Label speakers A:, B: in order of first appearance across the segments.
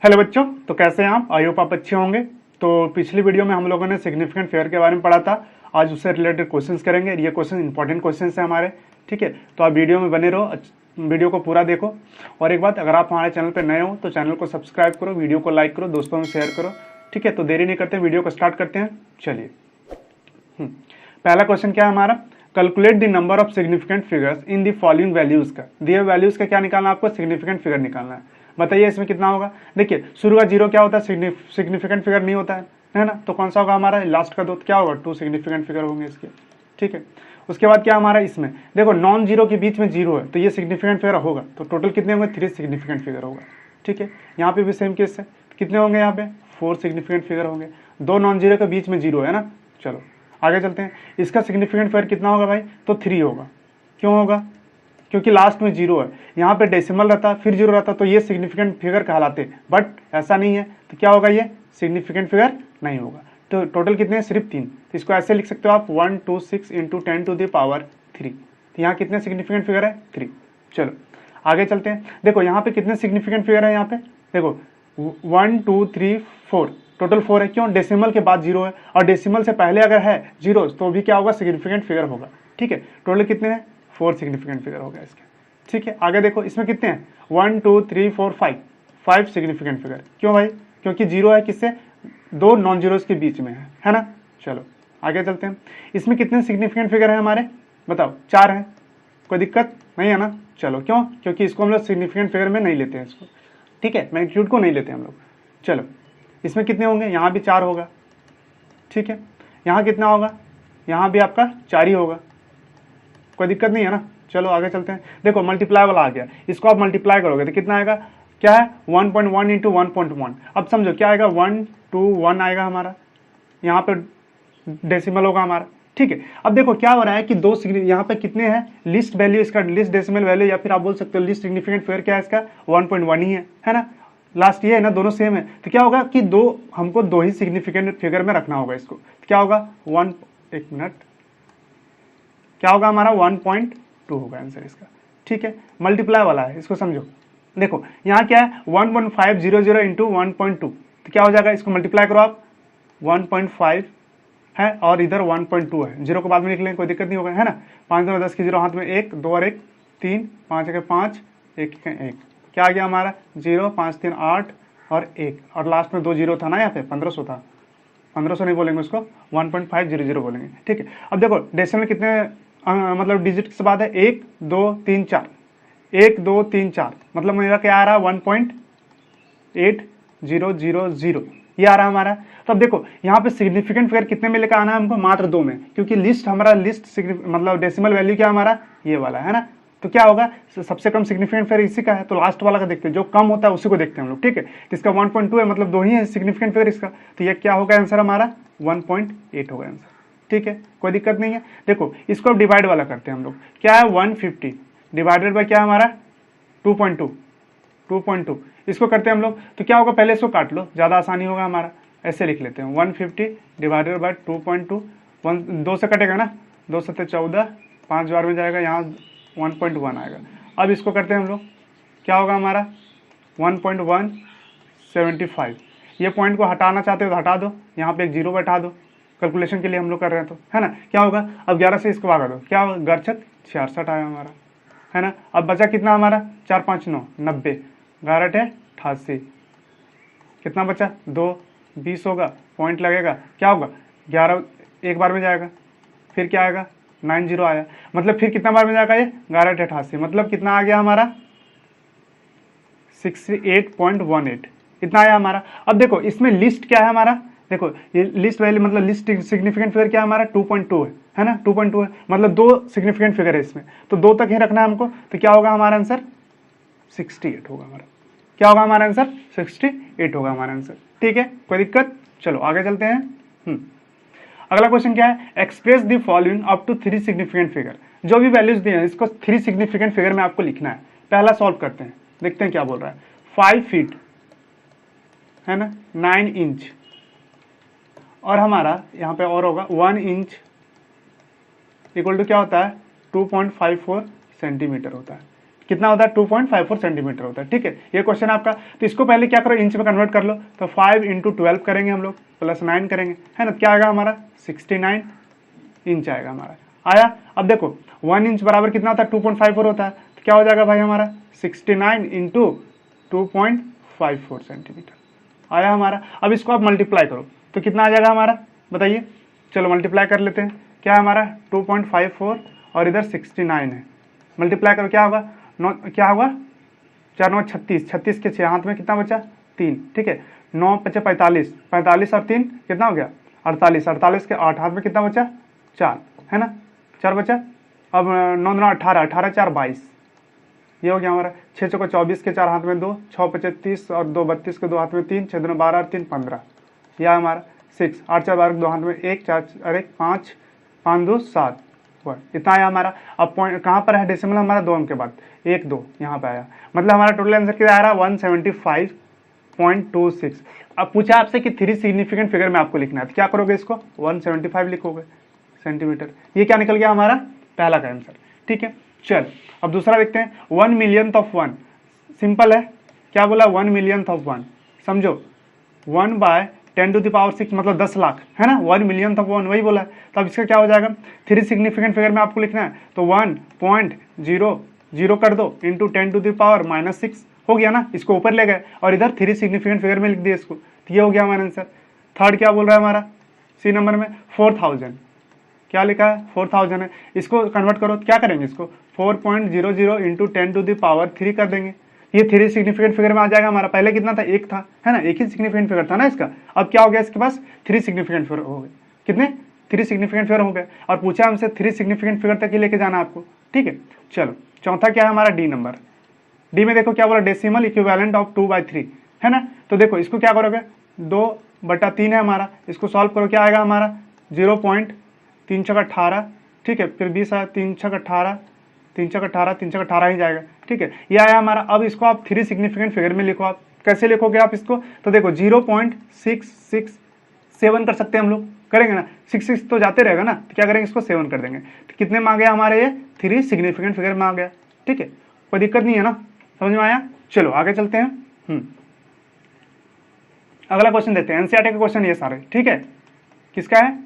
A: Hello बच्चों, तो कैसे हैं आप? आई होप आप अच्छे होंगे। तो पिछली वीडियो में हम लोगों ने सिग्निफिकेंट फेयर के बारे में पढ़ा था। आज उससे रिलेटेड क्वेश्चंस करेंगे। ये क्वेश्चन इंपॉर्टेंट क्वेश्चंस हैं हमारे, ठीक है। तो आप वीडियो में बने रहो, वीडियो को पूरा देखो। और एक बात, अगर आप हमारे चैनल पर नए हो तो चैनल को सब्सक्राइब करो, वीडियो को लाइक करो, दोस्तों में शेयर करो, ठीक है। तो देरी नहीं करते, वीडियो को स्टार्ट करते हैं। चलिए, पहला क्वेश्चन क्या है हमारा? Calculate the number of significant figures in the following values का। दिए वैल्यूज का क्या निकालना है आपको? सिग्निफिकेंट फिगर निकालना है। बताइए इसमें कितना होगा। देखिए, शुरू का जीरो क्या होता है? सिग्निफिकेंट फिगर नहीं होता है ना। तो कौन सा होगा हमारा? लास्ट का दो क्या होगा? 2 सिग्निफिकेंट फिगर होंगे इसके, ठीक है। उसके बाद क्या हमारा इसमें देखो, नॉन जीरो के बीच में जीरो है तो ये सिग्निफिकेंट फिगर होगा। तो टोटल कितने होंगे? 3 सिग्निफिकेंट फिगर होगा, ठीक है। यहाँ पे भी सेम केस है। कितने होंगे यहाँ पे? 4 सिग्निफिकेंट फिगर होंगे। 2 नॉन जीरो के बीच में जीरो है ना। चलो आगे चलते हैं। इसका सिग्निफिकेंट फिगर कितना होगा भाई? तो 3 होगा। क्यों होगा? क्योंकि लास्ट में जीरो है। यहाँ पे डेसिमल रहता फिर जीरो रहता तो ये सिग्निफिकेंट फिगर कहलाते, बट ऐसा नहीं है। तो क्या होगा? ये सिग्निफिकेंट फिगर नहीं होगा। तो टोटल कितने हैं? सिर्फ 3। तो इसको ऐसे लिख सकते हो आप 126 इंटू 10⁻3। तो यहाँ कितने सिग्निफिकेंट फिगर है? 3। चलो आगे चलते हैं। देखो यहाँ पे कितने सिग्निफिकेंट फिगर है? यहाँ पे देखो 1 2 3 4, टोटल 4 है। क्यों? डेसिमल के बाद जीरो है, और डेसिमल से पहले अगर है जीरो तो भी क्या होगा? सिग्निफिकेंट फिगर होगा, ठीक है। टोटल कितने हैं? 4 सिग्निफिकेंट फिगर हो गया इसके, ठीक है। आगे देखो इसमें कितने हैं? 1 2 3 4 5 सिग्निफिकेंट फिगर। क्यों भाई? क्योंकि जीरो है किससे? 2 नॉन जीरोस के बीच में है ना। चलो आगे चलते हैं। इसमें कितने सिग्निफिकेंट फिगर है हमारे? बताओ। 4 है। कोई दिक्कत नहीं है ना। चलो क्यों? क्योंकि इसको हम लोग सिग्निफिकेंट फिगर में नहीं लेते हैं इसको, ठीक है। मैग्नीट्यूड को नहीं लेते हम लोग। चलो इसमें कितने होंगे? यहाँ भी 4 होगा, ठीक है। यहाँ कितना होगा? यहाँ भी आपका 4 ही होगा। कोई दिक्कत नहीं है ना। चलो आगे चलते हैं। देखो मल्टीप्लाई वाला आ गया, इसको आप मल्टीप्लाई करोगे तो कितना आएगा? क्या है? 1.1 इंटू 1.1। अब समझो क्या आएगा? 1 2 1 आएगा हमारा। यहाँ पे डेसिमल होगा हमारा, ठीक है। अब देखो क्या हो रहा है कि दो यहाँ पे कितने हैं? लिस्ट वैल्यू इसका, लिस्ट डेसिमल वैल्यू, या फिर आप बोल सकते हो लिस्ट सिग्निफिकेंट फिगर क्या है इसका? 1.1 ही है ना। लास्ट ये है ना, दोनों सेम है। तो क्या होगा कि हमको दो ही सिग्निफिकेंट फिगर में रखना होगा इसको। तो क्या होगा? एक मिनट, क्या होगा हमारा? 1.2 होगा आंसर इसका, ठीक है। मल्टीप्लाई वाला है, इसको समझो। देखो यहाँ क्या है? 11500 इंटू 1.2, तो क्या हो जाएगा? इसको मल्टीप्लाई करो आप। 1.5 है और इधर 1.2 है। जीरो को बाद में लिख लेंगे, कोई दिक्कत नहीं होगा, है ना। 5 2 10 की जीरो, हाथ में 1 2 और 1 3, 5 1 5, 1 1। क्या आ गया हमारा? 0 5 3 8 और 1, और लास्ट में 2 जीरो था ना यहाँ पे, 1500 था। 1500 नहीं बोलेंगे उसको, 1.500 बोलेंगे, ठीक है। अब देखो डेसिमल कितने मतलब डिजिट के बाद है? 1 2 3 4, 1 2 3 4, मतलब मेरा क्या आ रहा है? 1.8000, ये आ रहा है हमारा। तो अब देखो यहाँ पे सिग्निफिकेंट फिगर कितने में लेकर आना है हमको? मात्र 2 में, क्योंकि लिस्ट हमारा मतलब डेसिमल वैल्यू क्या हमारा? ये वाला है ना। तो क्या होगा? सबसे कम सिग्निफिकेंट फिगर इसी का है, तो लास्ट वाला का देखते हैं। जो कम होता है उसी को देखते हैं हम लोग, ठीक है। इसका 1.2 है, मतलब 2 ही है सिग्निफिकेंट फिगर इसका। तो ये क्या होगा आंसर हमारा? 1.8 होगा आंसर, ठीक है। कोई दिक्कत नहीं है। देखो इसको अब डिवाइड वाला करते हैं हम लोग। क्या है? 150 डिवाइडेड बाय क्या है हमारा? 2.2। इसको करते हैं हम लोग। तो क्या होगा? पहले इसको काट लो, ज़्यादा आसानी होगा हमारा। ऐसे लिख लेते हैं 150 डिवाइडेड बाय 2.2। 2 से कटेगा ना, 2 7 14, 5 बार में जाएगा, यहाँ 1.1 आएगा। अब इसको करते हैं हम लोग। क्या होगा हमारा? 1.175। ये पॉइंट को हटाना चाहते हो तो हटा दो, यहाँ पे एक जीरो बैठा दो, कैलकुलेशन के लिए हम लोग कर रहे हैं तो, है ना। क्या होगा? अब 11 से इसको भागा दो, क्या होगा? गरचक 66 आया हमारा, है ना। अब बचा कितना हमारा? 4 5 9 90, 11 है 88। कितना बचा? 2 20 होगा, पॉइंट लगेगा, क्या होगा? 11 एक बार में जाएगा, फिर क्या आएगा? 90 आया, मतलब फिर कितना बार में जाएगा ये? 11 88, मतलब कितना आ गया हमारा? 68.18, इतना आया हमारा। अब देखो इसमें लिस्ट क्या है हमारा? देखो ये लिस्ट वैल्यू, मतलब लिस्ट सिग्निफिकेंट फिगर क्या है हमारा? 2.2 है ना। 2.2 है, मतलब 2 सिग्निफिकेंट फिगर है इसमें, तो 2 तक ही रखना है हमको। तो क्या होगा हमारा आंसर? 68 होगा हमारा। क्या होगा हमारा आंसर? 68 होगा हमारा आंसर, ठीक है। कोई दिक्कत? चलो आगे चलते हैं। अगला क्वेश्चन क्या है? Express the following up to 3 significant figure. जो भी वैल्यूज दिए हैं इसको 3 सिग्निफिकेंट फिगर में आपको लिखना है। पहला सॉल्व करते हैं, देखते हैं क्या बोल रहा है। 5 फीट है ना, 9 इंच, और हमारा यहाँ पे और होगा 1 इंच इक्वल टू क्या होता है? 2.54 सेंटीमीटर होता है। कितना होता है 2.54 सेंटीमीटर होता है। ठीक है, ये क्वेश्चन आपका। तो इसको पहले क्या करो, इंच में कन्वर्ट कर लो। तो 5 × 12 करेंगे हम लोग, प्लस 9 करेंगे, है ना। क्या आएगा हमारा 69 इंच आएगा हमारा। आया। अब देखो 1 इंच बराबर कितना होता है 2.54 होता है। तो क्या हो जाएगा भाई हमारा 69 × 2.54 सेंटीमीटर आया हमारा। अब इसको आप मल्टीप्लाई करो तो कितना आ जाएगा हमारा, बताइए। चलो मल्टीप्लाई कर लेते हैं। क्या है हमारा 2.54 और इधर 69 है। मल्टीप्लाई करो क्या होगा, क्या होगा 4 9 36, 36 के 6 हाथ में कितना बचा 3। ठीक है, 9 5 45, 45 और 3 कितना हो गया 48, 48 के 8 हाथ में कितना बचा 4, है ना, 4 बचा। अब 9 9 18, 18 4 22, ये हो गया हमारा। 6 चौका 24 के 4 हाथ में 2, 6 5 30 और 2 32 के 2 हाथ में 3, 6 2 12 और 3 15, यह हमारा 6, 8 4 12 के 2 हाथ में 1, 4 और 1 5, 5 2 7, इतना आया हमारा। अब पॉइंट कहाँ पर है, डेसिमल हमारा 2 अंक के बाद 1 2 यहाँ पे आया। मतलब हमारा टोटल आंसर क्या आ रहा है 175.26। अब पूछा आपसे कि 3 सिग्निफिकेंट फिगर में आपको लिखना है, तो क्या करोगे, इसको 175 लिखोगे सेंटीमीटर। ये क्या निकल गया हमारा पहला का आंसर। ठीक है, चल अब दूसरा देखते हैं। 1 मिलियंथ ऑफ 1, सिंपल है। क्या बोला 1 मिलियंथ ऑफ 1, समझो 1/10⁶ मतलब 10 लाख, है ना। 1 मिलियंथ ऑफ 1 वही बोला है। तो अब इसका क्या हो जाएगा, 3 सिग्निफिकेंट फिगर में आपको लिखना है, तो 1.00 कर दो इंटू 10⁻⁻6 हो गया ना। इसको ऊपर ले गए और इधर 3 सिग्निफिकेंट फिगर में लिख दिया इसको, तो ये हो गया हमारा आंसर। थर्ड क्या बोल रहा है हमारा सी नंबर में 4000, क्या लिखा है 4000 है। इसको कन्वर्ट करो तो क्या करेंगे, इसको 4.00 इंटू 10⁻³ कर देंगे। ये 3 सिग्निफिकेंट फिगर में आ जाएगा हमारा। पहले कितना था, 1 था, है ना, एक ही सिग्निफिकेंट फिगर था ना इसका। अब क्या हो गया इसके पास 3 सिग्निफिकेंट फिगर हो गए। कितने 3 सिग्निफिकेंट फिगर हो गए। और पूछा हमसे 3 सिग्निफिकेंट फिगर तक ही लेके जाना आपको। ठीक है, चलो चौथा क्या है हमारा डी नंबर। डी में देखो क्या बोला, डेसिमल इक्विवेलेंट ऑफ 2/3, है ना। तो देखो इसको क्या करोगे, 2/3 है हमारा। इसको सॉल्व करो क्या आएगा हमारा 0.3 × 18। ठीक है, फिर 20 3 × 18, 3 × 18, 3 × 18 ही जाएगा। ठीक है, ये आया हमारा। अब इसको आप 3 सिग्निफिकेंट फिगर में लिखो। आप कैसे लिखोगे आप इसको, तो देखो 0.667 कर सकते हैं हम लोग, करेंगे ना। 6 तो जाते रहेगा ना, तो क्या करेंगे इसको 7 कर देंगे। तो कितने में आ गया हमारे, ये 3 सिग्निफिकेंट फिगर में आ गया। ठीक है, कोई दिक्कत नहीं है ना, समझ में आया। चलो आगे चलते हैं। अगला क्वेश्चन देखते हैं। एनसीईआरटी का क्वेश्चन ये सारे, ठीक है, किसका है,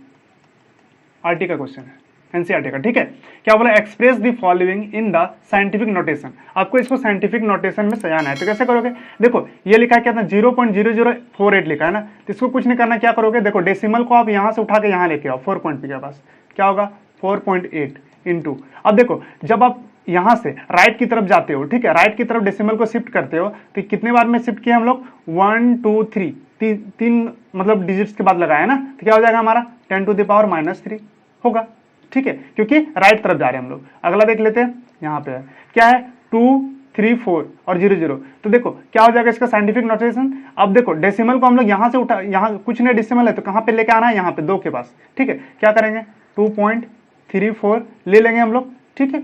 A: आरटी का क्वेश्चन है, एनसीईआरटी का। ठीक है, क्या बोला, express the following in the scientific notation. आपको इसको साइंटिफिक नोटेशन में सजाना है, तो कैसे करोगे, देखो ये लिखा है क्या था 0.0048 लिखा है ना। तो इसको कुछ नहीं करना, क्या करोगे, देखो डेसिमल को आप यहाँ से उठा के यहाँ लेके आओ 4 पॉइंट के पास, क्या होगा 4.8 इंटू। अब देखो जब आप यहाँ से राइट की तरफ जाते हो, ठीक है, राइट की तरफ डेसिमल को शिफ्ट करते हो, तो कितने बार में शिफ्ट किया हम लोग 1 2 3, तीन मतलब डिजिट्स के बाद लगाया ना। तो क्या हो जाएगा हमारा 10⁻³ होगा। ठीक है, क्योंकि राइट तरफ जा रहे हैं हम लोग। अगला देख लेते हैं, यहाँ पे है क्या है 2 3 4 और 0 0। तो देखो क्या हो जाएगा इसका साइंटिफिक नोटेशन। अब देखो डेसिमल को हम लोग यहाँ से उठा, यहाँ कुछ नहीं डेसिमल है, तो कहाँ पे लेके आना है, यहाँ पे 2 के पास। ठीक है, क्या करेंगे 2.34 ले लेंगे हम लोग। ठीक है,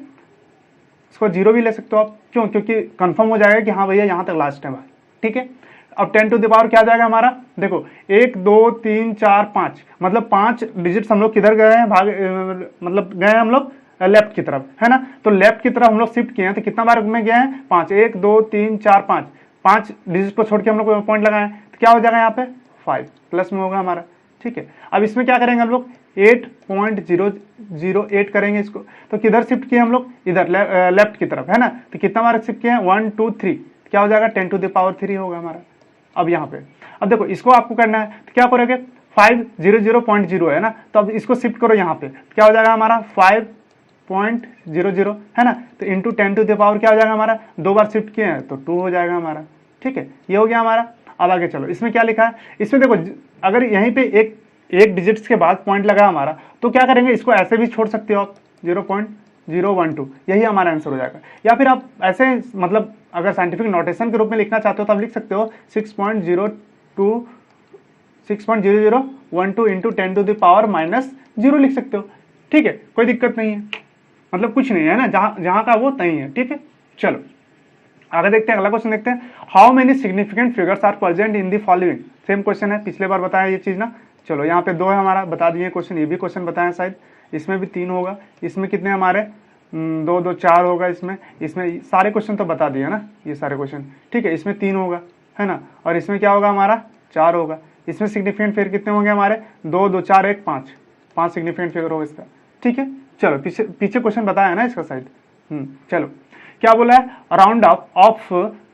A: इसको 0 भी ले सकते हो आप, क्यों, क्योंकि कंफर्म हो जाएगा कि हाँ भैया यहाँ तक लास्ट है भाई। ठीक है, अब 10⁻⁴ क्या जाएगा हमारा, देखो 1 2 3 4 5, मतलब 5 डिजिट्स हम लोग किधर गए हैं, मतलब गए हम लोग लेफ्ट की तरफ, है ना। तो लेफ्ट की तरफ हम लोग शिफ्ट किए हैं, तो कितना बार में गए हैं 5, 1 2 3 4 5 डिजिट को छोड़ के हम लोग पॉइंट लगाए, तो क्या हो जाएगा यहाँ पे 5 प्लस में होगा हमारा। ठीक है, अब इसमें क्या करेंगे हम लोग 8.008 करेंगे इसको। तो किधर शिफ्ट किए हम लोग, इधर लेफ्ट की तरफ, है ना। तो कितना बार शिफ्ट किए हैं 1 2 3, क्या हो जाएगा 10⁻³ होगा हमारा। अब यहाँ पे अब देखो इसको आपको करना है, तो क्या करोगे 500.0 है ना। तो अब इसको शिफ्ट करो यहाँ पे, क्या हो जाएगा हमारा 5.00, है ना। तो इंटू 10⁻³ क्या हो जाएगा हमारा, 2 बार शिफ्ट किए हैं तो 2 हो जाएगा हमारा। ठीक है, ये हो गया हमारा। अब आगे चलो, इसमें क्या लिखा है, इसमें देखो अगर यहीं पे एक डिजिट्स के बाद पॉइंट लगा हमारा, तो क्या करेंगे इसको ऐसे भी छोड़ सकते हो आप 0.012, यही हमारा आंसर हो जाएगा। या फिर आप ऐसे मतलब अगर साइंटिफिक नोटेशन के रूप में लिखना चाहते हो तो आप लिख सकते हो 6.012 इंटू 10⁻⁻0 लिख सकते हो। ठीक है, कोई दिक्कत नहीं है, मतलब कुछ नहीं है ना, जहां का वो तहीं है। ठीक है, चलो आगे देखते हैं, अगला क्वेश्चन देखते हैं। How many significant figures are present in the following. Same question है, पिछले बार बताया ये चीज ना। चलो यहाँ पे 2 है हमारा, बता दिए क्वेश्चन, ये भी क्वेश्चन बताया शायद। इसमें भी 3 होगा। इसमें कितने हमारे दो दो चार होगा, इसमें सारे क्वेश्चन तो बता दिए ना, ये सारे क्वेश्चन, ठीक है। इसमें 3 होगा, है ना, और इसमें क्या होगा हमारा 4 होगा। इसमें सिग्निफिकेंट फिगर कितने होंगे हमारे, 2 2 4 1 5 सिग्निफिकेंट फिगर होगा इसका, ठीक है। चलो पीछे क्वेश्चन बताया ना इसका साइड। चलो क्या बोला है, round off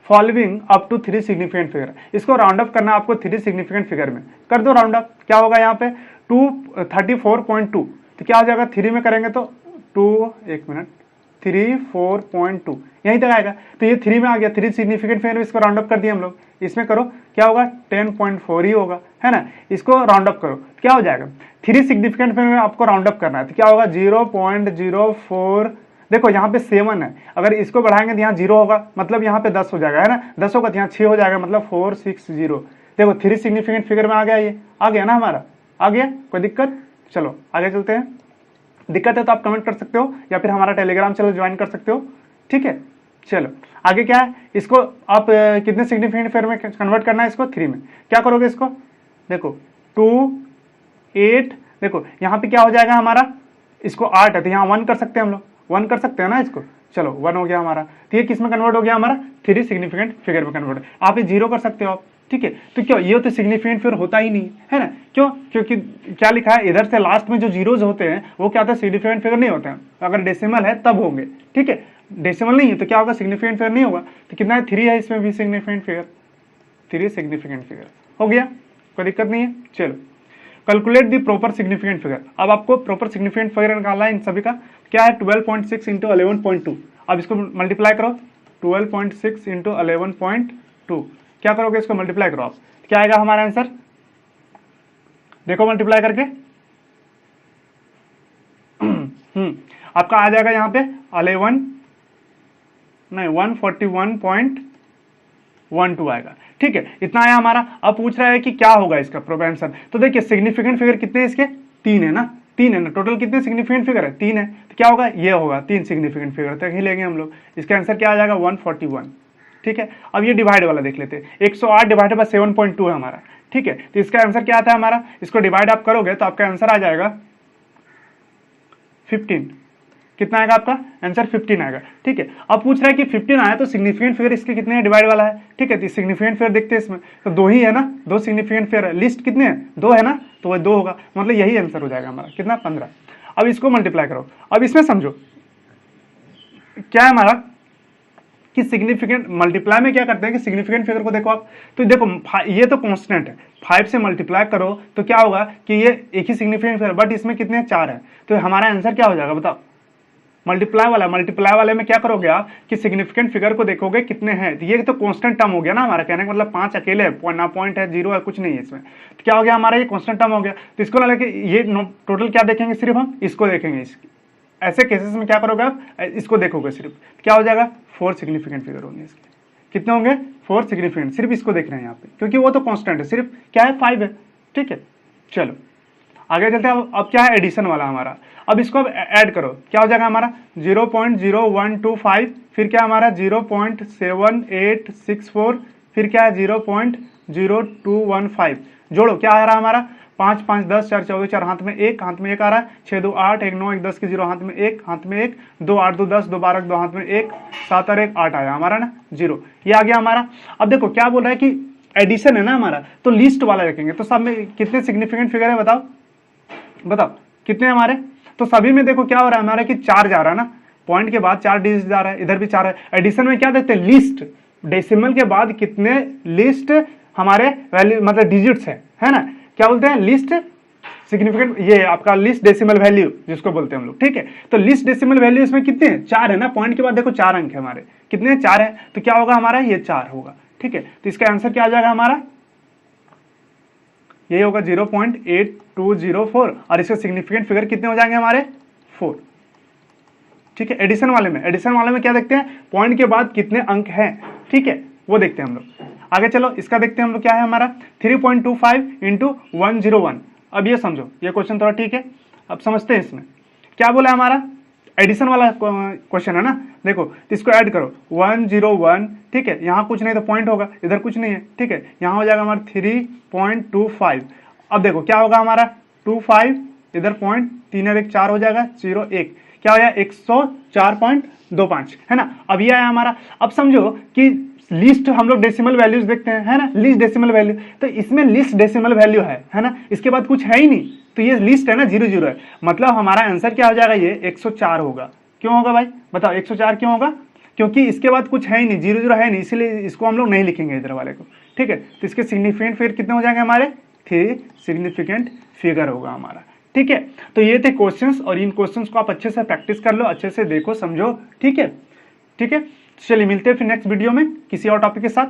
A: following up to 3 significant figure. इसको राउंड अप करना आपको 3 सिग्निफिकेंट फिगर में, कर दो राउंड अप। क्या होगा यहाँ पे 234.2, तो क्या हो जाएगा 3 में करेंगे तो 34.2 यहीं तक आएगा। तो ये 3 में आ गया, 3 सिग्निफिकेंट फिगर, इसको राउंड अप कर दिया हम लोग। इसमें करो क्या होगा 10.4 ही होगा, है ना। इसको राउंड अप करो क्या हो जाएगा, 3 सिग्निफिकेंट फिगर में आपको राउंड अप करना है, तो क्या होगा 0.04। देखो यहाँ पे 7 है, अगर इसको बढ़ाएंगे तो यहाँ 0 होगा, मतलब यहाँ पे 10 हो जाएगा, है ना। 10 होगा तो यहाँ 6 हो जाएगा, मतलब 460। देखो 3 सिग्निफिकेंट फिगर में आ गया, ये आ गया ना हमारा, आ गया, कोई दिक्कत। चलो आगे चलते हैं। दिक्कत है तो आप कमेंट कर सकते हो या फिर हमारा टेलीग्राम चैनल ज्वाइन कर सकते हो, ठीक है। चलो आगे क्या है, इसको आप कितने सिग्निफिकेंट फिगर में कन्वर्ट करना है, इसको 3 में। क्या करोगे इसको, देखो 2 8, देखो यहाँ पे क्या हो जाएगा हमारा, इसको 8 है तो यहाँ 1 कर सकते हैं हम लोग, 1 कर सकते हैं ना इसको। चलो 1 हो गया हमारा, तो ये किस में कन्वर्ट हो गया हमारा 3 सिग्निफिकेंट फिगर में कन्वर्ट। आप ये 0 कर सकते हो आप, ठीक है। तो क्यों, ये तो सिग्निफिकेंट फिगर होता ही नहीं है ना, क्यों, क्योंकि क्या लिखा है इधर से लास्ट में जो जीरोज होते हैं वो क्या होता है, सिग्निफिकेंट फिगर नहीं होते हैं। अगर डेसिमल है तब होंगे, ठीक है। डेसिमल नहीं है तो क्या होगा, सिग्निफिकेंट फिगर नहीं होगा। तो कितना है 3 है, इसमें भी सिग्निफिकेंट फिगर, 3 सिग्निफिकेंट फिगर हो गया, कोई दिक्कत नहीं है। चलो calculate the proper significant figure. अब आपको प्रॉपर सिग्निफिकेंट फिगर निकालना है इन सभी का। क्या है 12.6 इंटू 11.2। अब इसको मल्टीप्लाई करो, 12.6 इंटू 11.2, क्या करोगे इसको मल्टीप्लाई करो आप, क्या आएगा हमारा आंसर, देखो मल्टीप्लाई करके आपका आ जाएगा यहाँ पे 141.12 आएगा, ठीक है। इतना आया हमारा। अब पूछ रहा है कि क्या होगा इसका प्रोपेंशन। तो देखिए सिग्निफिकेंट फिगर कितने इसके, 3 है ना, 3 है ना, टोटल कितने सिग्निफिकेंट फिगर है, 3 है। तो क्या होगा, ये होगा 3 सिग्निफिकेंट फिगर तक ही लेंगे हम लोग। इसका आंसर क्या आ जाएगा 141, ठीक है। अब ये डिवाइड वाला देख लेते हैं, 108 डिवाइडेड बाय 7.2 है हमारा, ठीक है। तो इसका आंसर क्या आता है हमारा, इसको डिवाइड आप करोगे तो आपका आंसर आ जाएगा 15। कितना आएगा आपका आंसर 15 आएगा, ठीक है। अब पूछ रहा है कि 15 आया तो सिग्निफिकेंट फिगर इसके कितने हैं, डिवाइड वाला है, ठीक है। तो सिग्निफिकेंट फिगर देखते हैं इसमें, तो 2 ही है ना, 2 सिग्निफिकेंट फिगर है। लिस्ट कितने हैं, 2 है ना, तो वह 2 होगा, मतलब यही आंसर हो जाएगा हमारा, कितना 15। अब इसको मल्टीप्लाई करो। अब इसमें समझो क्या है हमारा कि सिग्निफिकेंट मल्टीप्लाई में क्या करते हैं कि सिग्निफिकेंट फिगर को देखो आप, तो देखो ये तो कांस्टेंट है, 5 से मल्टीप्लाई करो तो क्या होगा कि ये एक ही सिग्निफिकेंट फिगर, बट इसमें कितने 4 है। तो हमारा आंसर क्या हो जाएगा बताओ, मल्टीप्लाई वाले में क्या करोगे आप कि सिग्निफिकेंट फिगर को देखोगे कितने हैं। तो ये तो कांस्टेंट टर्म हो गया ना हमारा, कहने का मतलब 5 अकेले है, ना पॉइंट है, 0 है, कुछ नहीं है इसमें। तो क्या हो गया हमारा, ये कांस्टेंट टर्म हो गया। तो इसको लगा कि ये टोटल क्या देखेंगे, सिर्फ हम इसको देखेंगे। ऐसे केसेस में क्या करोगे आप, इसको देखोगे सिर्फ, क्या हो जाएगा 4 सिग्निफिकेंट फिगर होंगे इसके। कितने होंगे 4 सिग्निफिकेंट, सिर्फ इसको देख रहे हैं यहाँ पे, क्योंकि वो तो कांस्टेंट है, सिर्फ क्या है 5 है, ठीक है। चलो आगे चलते हैं। अब क्या है एडिशन वाला हमारा। अब इसको अब ऐड करो, क्या हो जाएगा हमारा 0.0125, फिर क्या हमारा 0.7864, फिर क्या है 0.0215। जोड़ो क्या आ रहा है हमारा 5 5 10 4 14 4, हाथ में एक आ रहा है, 6 2 8 1 9 1 10 के 0, हाथ में एक 2 8 2 10 2 12 2, हाथ में 1 7 और 1 8 आया हमारा ना 0, ये आ गया हमारा। अब देखो क्या बोल रहा है कि एडिशन है ना हमारा, तो लिस्ट वाला रखेंगे। तो सब में कितने सिग्निफिकेंट फिगर है बताओ कितने हमारे। तो सभी में देखो क्या हो रहा है हमारा कि 4 जा रहा है ना, पॉइंट के बाद 4 डिजिट जा रहा है, इधर भी 4 है। एडिशन में क्या देखते हैं, लिस्ट, डेसिमल के बाद कितने लिस्ट हमारे वैल्यू मतलब डिजिट्स है ना, क्या बोलते हैं लिस्ट सिग्निफिकेंट, ये आपका लिस्ट डेसिमल वैल्यू जिसको बोलते हैं हम लोग, ठीक है। तो लिस्ट डेसिमल वैल्यू इसमें कितने हैं 4 है ना, पॉइंट के बाद देखो 4 अंक है हमारे, कितने 4 है। तो क्या होगा हमारा ये 4 होगा, ठीक है। तो इसका आंसर क्या आ जाएगा हमारा, ये होगा 0.8204, और इसके सिग्निफिकेंट फिगर कितने हो जाएंगे हमारे 4, ठीक है। एडिशन वाले में क्या देखते हैं, पॉइंट के बाद कितने अंक हैं, ठीक है, वो देखते हैं हम लोग। आगे चलो इसका देखते हैं हम लोग, क्या है हमारा 3.25 इंटू 101। अब ये समझो, ये क्वेश्चन थोड़ा ठीक है, अब समझते हैं इसमें क्या बोला हमारा, एडिशन वाला क्वेश्चन है ना। देखो इसको ऐड करो 101, ठीक है, यहाँ कुछ नहीं तो पॉइंट होगा, इधर कुछ नहीं है, ठीक है, यहाँ हो जाएगा हमारा 3.25। अब देखो क्या होगा हमारा 25, इधर पॉइंट 3 और 1 4 हो जाएगा 0 1, क्या आया 104.25 है ना। अब ये आया हमारा। अब समझो कि लिस्ट हम लोग डेसिमल वैल्यूज देखते हैं, है ना, लिस्ट डेसिमल वैल्यू, तो इसमें लिस्ट डेसिमल वैल्यू है ना, इसके बाद कुछ है ही नहीं, तो ये लिस्ट है ना, 00 है, मतलब हमारा आंसर क्या हो जाएगा, ये 104 होगा। क्यों होगा भाई बताओ, 104 क्यों होगा, क्योंकि इसके बाद कुछ है ही नहीं, 00 है नहीं, इसलिए इसको हम लोग नहीं लिखेंगे इधर वाले को, ठीक है। तो इसके सिग्निफिकेंट फिगर कितने हो जाएंगे हमारे, 3 सिग्निफिकेंट फिगर होगा हमारा, ठीक है। तो ये थे क्वेश्चंस, और इन क्वेश्चंस को आप अच्छे से प्रैक्टिस कर लो, अच्छे से देखो समझो, ठीक है, ठीक है। चलिए मिलते हैं फिर नेक्स्ट वीडियो में किसी और टॉपिक के साथ।